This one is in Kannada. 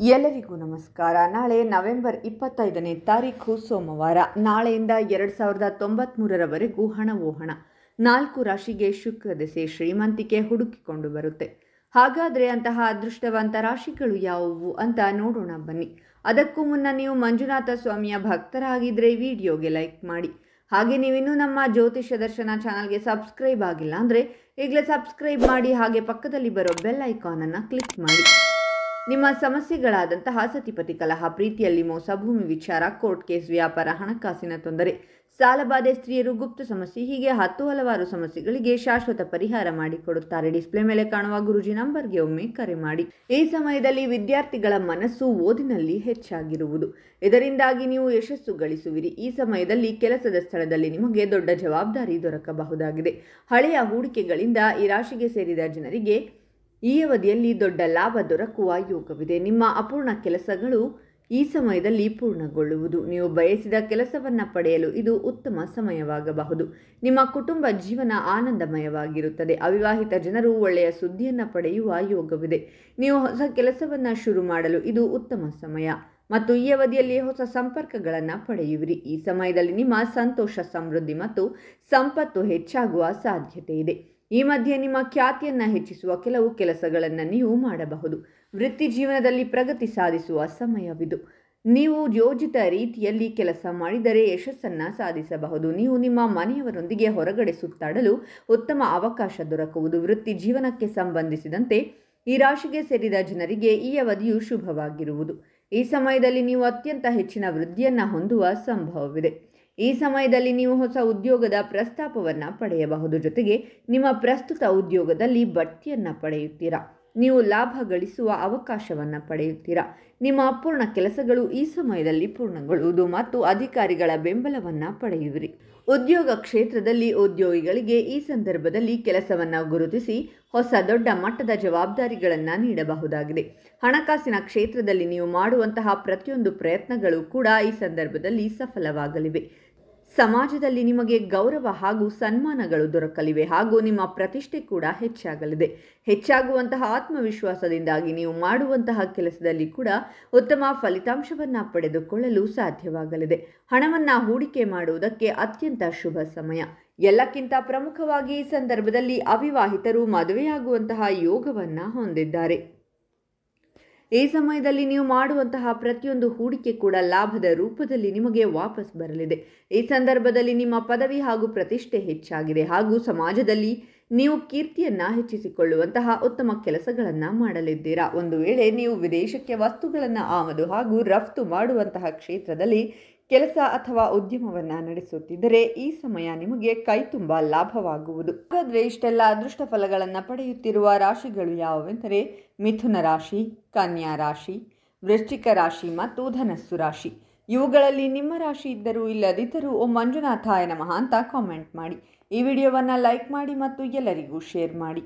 ಎಲ್ಲರಿಗೂ ನಮಸ್ಕಾರ. ನಾಳೆ ನವೆಂಬರ್ 25ನೇ ತಾರೀಕು ಸೋಮವಾರ. ನಾಳೆಯಿಂದ 2093ರವರೆಗೂ ಹಣವೋ ಹಣ. 4 ರಾಶಿಗೆ ಶುಕ್ರ ದಶೆ ಶ್ರೀಮಂತಿಕೆ ಹುಡುಕಿಕೊಂಡು ಬರುತ್ತೆ. ಹಾಗಾದರೆ ಅಂತಹ ಅದೃಷ್ಟವಂತ ರಾಶಿಗಳು ಯಾವುವು ಅಂತ ನೋಡೋಣ ಬನ್ನಿ. ಅದಕ್ಕೂ ಮುನ್ನ ನೀವು ಮಂಜುನಾಥ ಸ್ವಾಮಿಯ ಭಕ್ತರಾಗಿದ್ದರೆ ವಿಡಿಯೋಗೆ ಲೈಕ್ ಮಾಡಿ. ಹಾಗೆ ನೀವಿನ್ನೂ ನಮ್ಮ ಜ್ಯೋತಿಷ್ಯ ದರ್ಶನ ಚಾನಲ್ಗೆ ಸಬ್ಸ್ಕ್ರೈಬ್ ಆಗಿಲ್ಲ ಅಂದರೆ ಈಗಲೇ ಸಬ್ಸ್ಕ್ರೈಬ್ ಮಾಡಿ. ಹಾಗೆ ಪಕ್ಕದಲ್ಲಿ ಬರೋ ಬೆಲ್ ಐಕಾನನ್ನು ಕ್ಲಿಕ್ ಮಾಡಿ. ನಿಮ್ಮ ಸಮಸ್ಯೆಗಳಾದಂತಹ ಸತಿಪತಿ ಕಲಹ, ಪ್ರೀತಿಯಲ್ಲಿ ಮೋಸ, ಭೂಮಿ ವಿಚಾರ, ಕೋರ್ಟ್ ಕೇಸ್, ವ್ಯಾಪಾರ, ಹಣಕಾಸಿನ ತೊಂದರೆ, ಸಾಲಬಾಧೆ, ಸ್ತ್ರೀಯರು, ಗುಪ್ತ ಸಮಸ್ಯೆ, ಹೀಗೆ ಹಲವಾರು ಸಮಸ್ಯೆಗಳಿಗೆ ಶಾಶ್ವತ ಪರಿಹಾರ ಮಾಡಿಕೊಡುತ್ತಾರೆ. ಡಿಸ್ಪ್ಲೇ ಮೇಲೆ ಕಾಣುವ ಗುರುಜಿ ನಂಬರ್ಗೆ ಒಮ್ಮೆ ಕರೆ ಮಾಡಿ. ಈ ಸಮಯದಲ್ಲಿ ವಿದ್ಯಾರ್ಥಿಗಳ ಮನಸ್ಸು ಓದಿನಲ್ಲಿ ಹೆಚ್ಚಾಗಿರುವುದು, ಇದರಿಂದಾಗಿ ನೀವು ಯಶಸ್ಸು ಗಳಿಸುವಿರಿ. ಈ ಸಮಯದಲ್ಲಿ ಕೆಲಸದ ಸ್ಥಳದಲ್ಲಿ ನಿಮಗೆ ದೊಡ್ಡ ಜವಾಬ್ದಾರಿ ದೊರಕಬಹುದಾಗಿದೆ. ಹಳೆಯ ಹೂಡಿಕೆಗಳಿಂದ ಈ ರಾಶಿಗೆ ಸೇರಿದ ಜನರಿಗೆ ಈ ಅವಧಿಯಲ್ಲಿ ದೊಡ್ಡ ಲಾಭ ದೊರಕುವ ಯೋಗವಿದೆ. ನಿಮ್ಮ ಅಪೂರ್ಣ ಕೆಲಸಗಳು ಈ ಸಮಯದಲ್ಲಿ ಪೂರ್ಣಗೊಳ್ಳುವುದು. ನೀವು ಬಯಸಿದ ಕೆಲಸವನ್ನು ಪಡೆಯಲು ಇದು ಉತ್ತಮ ಸಮಯವಾಗಬಹುದು. ನಿಮ್ಮ ಕುಟುಂಬ ಜೀವನ ಆನಂದಮಯವಾಗಿರುತ್ತದೆ. ಅವಿವಾಹಿತ ಜನರು ಒಳ್ಳೆಯ ಸುದ್ದಿಯನ್ನು ಪಡೆಯುವ ಯೋಗವಿದೆ. ನೀವು ಹೊಸ ಕೆಲಸವನ್ನು ಶುರು ಮಾಡಲು ಇದು ಉತ್ತಮ ಸಮಯ ಮತ್ತು ಈ ಅವಧಿಯಲ್ಲಿ ಹೊಸ ಸಂಪರ್ಕಗಳನ್ನು ಪಡೆಯುವಿರಿ. ಈ ಸಮಯದಲ್ಲಿ ನಿಮ್ಮ ಸಂತೋಷ, ಸಮೃದ್ಧಿ ಮತ್ತು ಸಂಪತ್ತು ಹೆಚ್ಚಾಗುವ ಸಾಧ್ಯತೆ ಇದೆ. ಈ ಮಧ್ಯೆ ನಿಮ್ಮ ಖ್ಯಾತಿಯನ್ನು ಹೆಚ್ಚಿಸುವ ಕೆಲವು ಕೆಲಸಗಳನ್ನು ನೀವು ಮಾಡಬಹುದು. ವೃತ್ತಿ ಜೀವನದಲ್ಲಿ ಪ್ರಗತಿ ಸಾಧಿಸುವ ಸಮಯವಿದು. ನೀವು ಯೋಜಿತ ರೀತಿಯಲ್ಲಿ ಕೆಲಸ ಮಾಡಿದರೆ ಯಶಸ್ಸನ್ನು ಸಾಧಿಸಬಹುದು. ನೀವು ನಿಮ್ಮ ಮನೆಯವರೊಂದಿಗೆ ಹೊರಗಡೆ ಸುತ್ತಾಡಲು ಉತ್ತಮ ಅವಕಾಶ ದೊರಕುವುದು. ವೃತ್ತಿ ಜೀವನಕ್ಕೆ ಸಂಬಂಧಿಸಿದಂತೆ ಈ ರಾಶಿಗೆ ಸೇರಿದ ಜನರಿಗೆ ಈ ಅವಧಿಯು ಶುಭವಾಗಿರುವುದು. ಈ ಸಮಯದಲ್ಲಿ ನೀವು ಅತ್ಯಂತ ಹೆಚ್ಚಿನ ವೃದ್ಧಿಯನ್ನು ಹೊಂದುವ ಸಂಭವವಿದೆ. ಈ ಸಮಯದಲ್ಲಿ ನೀವು ಹೊಸ ಉದ್ಯೋಗದ ಪ್ರಸ್ತಾಪವನ್ನು ಪಡೆಯಬಹುದು. ಜೊತೆಗೆ ನಿಮ್ಮ ಪ್ರಸ್ತುತ ಉದ್ಯೋಗದಲ್ಲಿ ಬಡ್ತಿಯನ್ನು ಪಡೆಯುತ್ತೀರಾ. ನೀವು ಲಾಭ ಗಳಿಸುವ ಅವಕಾಶವನ್ನು ಪಡೆಯುತ್ತೀರಾ. ನಿಮ್ಮ ಅಪೂರ್ಣ ಕೆಲಸಗಳು ಈ ಸಮಯದಲ್ಲಿ ಪೂರ್ಣಗೊಳ್ಳುವುದು ಮತ್ತು ಅಧಿಕಾರಿಗಳ ಬೆಂಬಲವನ್ನು ಪಡೆಯುವಿರಿ. ಉದ್ಯೋಗ ಕ್ಷೇತ್ರದಲ್ಲಿ ಉದ್ಯೋಗಿಗಳಿಗೆ ಈ ಸಂದರ್ಭದಲ್ಲಿ ಕೆಲಸವನ್ನು ಗುರುತಿಸಿ ಹೊಸ ದೊಡ್ಡ ಮಟ್ಟದ ಜವಾಬ್ದಾರಿಗಳನ್ನು ನೀಡಬಹುದಾಗಿದೆ. ಹಣಕಾಸಿನ ಕ್ಷೇತ್ರದಲ್ಲಿ ನೀವು ಮಾಡುವಂತಹ ಪ್ರತಿಯೊಂದು ಪ್ರಯತ್ನಗಳು ಕೂಡ ಈ ಸಂದರ್ಭದಲ್ಲಿ ಸಫಲವಾಗಲಿವೆ. ಸಮಾಜದಲ್ಲಿ ನಿಮಗೆ ಗೌರವ ಹಾಗೂ ಸನ್ಮಾನಗಳು ದೊರಕಲಿವೆ ಹಾಗೂ ನಿಮ್ಮ ಪ್ರತಿಷ್ಠೆ ಕೂಡ ಹೆಚ್ಚಾಗಲಿದೆ. ಹೆಚ್ಚಾಗುವಂತಹ ಆತ್ಮವಿಶ್ವಾಸದಿಂದಾಗಿ ನೀವು ಮಾಡುವಂತಹ ಕೆಲಸದಲ್ಲಿ ಕೂಡ ಉತ್ತಮ ಫಲಿತಾಂಶವನ್ನು ಪಡೆದುಕೊಳ್ಳಲು ಸಾಧ್ಯವಾಗಲಿದೆ. ಹಣವನ್ನು ಹೂಡಿಕೆ ಮಾಡುವುದಕ್ಕೆ ಅತ್ಯಂತ ಶುಭ ಸಮಯ. ಎಲ್ಲಕ್ಕಿಂತ ಪ್ರಮುಖವಾಗಿ ಈ ಸಂದರ್ಭದಲ್ಲಿ ಅವಿವಾಹಿತರು ಮದುವೆಯಾಗುವಂತಹ ಯೋಗವನ್ನು ಹೊಂದಿದ್ದಾರೆ. ಈ ಸಮಯದಲ್ಲಿ ನೀವು ಮಾಡುವಂತಹ ಪ್ರತಿಯೊಂದು ಹೂಡಿಕೆ ಕೂಡ ಲಾಭದ ರೂಪದಲ್ಲಿ ನಿಮಗೆ ವಾಪಸ್ ಬರಲಿದೆ. ಈ ಸಂದರ್ಭದಲ್ಲಿ ನಿಮ್ಮ ಪದವಿ ಹಾಗೂ ಪ್ರತಿಷ್ಠೆ ಹೆಚ್ಚಾಗಿದೆ ಹಾಗೂ ಸಮಾಜದಲ್ಲಿ ನೀವು ಕೀರ್ತಿಯನ್ನು ಹೆಚ್ಚಿಸಿಕೊಳ್ಳುವಂತಹ ಉತ್ತಮ ಕೆಲಸಗಳನ್ನು ಮಾಡಲಿದ್ದೀರಾ. ಒಂದು ವೇಳೆ ನೀವು ವಿದೇಶಕ್ಕೆ ವಸ್ತುಗಳನ್ನು ಆಮದು ಹಾಗೂ ರಫ್ತು ಮಾಡುವಂತಹ ಕ್ಷೇತ್ರದಲ್ಲಿ ಕೆಲಸ ಅಥವಾ ಉದ್ಯಮವನ್ನು ನಡೆಸುತ್ತಿದ್ದರೆ ಈ ಸಮಯ ನಿಮಗೆ ಕೈತುಂಬ ಲಾಭವಾಗುವುದು. ಹಾಗಾದರೆ ಇಷ್ಟೆಲ್ಲ ಅದೃಷ್ಟ ಫಲಗಳನ್ನು ಪಡೆಯುತ್ತಿರುವ ರಾಶಿಗಳು ಯಾವುವೆಂದರೆ ಮಿಥುನ ರಾಶಿ, ಕನ್ಯಾ ರಾಶಿ, ವೃಶ್ಚಿಕ ರಾಶಿ ಮತ್ತು ಧನಸ್ಸು ರಾಶಿ. ಇವುಗಳಲ್ಲಿ ನಿಮ್ಮ ರಾಶಿ ಇದ್ದರೂ ಇಲ್ಲದಿದ್ದರೂ ಓಂ ಮಂಜುನಾಥಾಯ ನಮಃ ಅಂತ ಕಾಮೆಂಟ್ ಮಾಡಿ. ಈ ವಿಡಿಯೋವನ್ನು ಲೈಕ್ ಮಾಡಿ ಮತ್ತು ಎಲ್ಲರಿಗೂ ಶೇರ್ ಮಾಡಿ.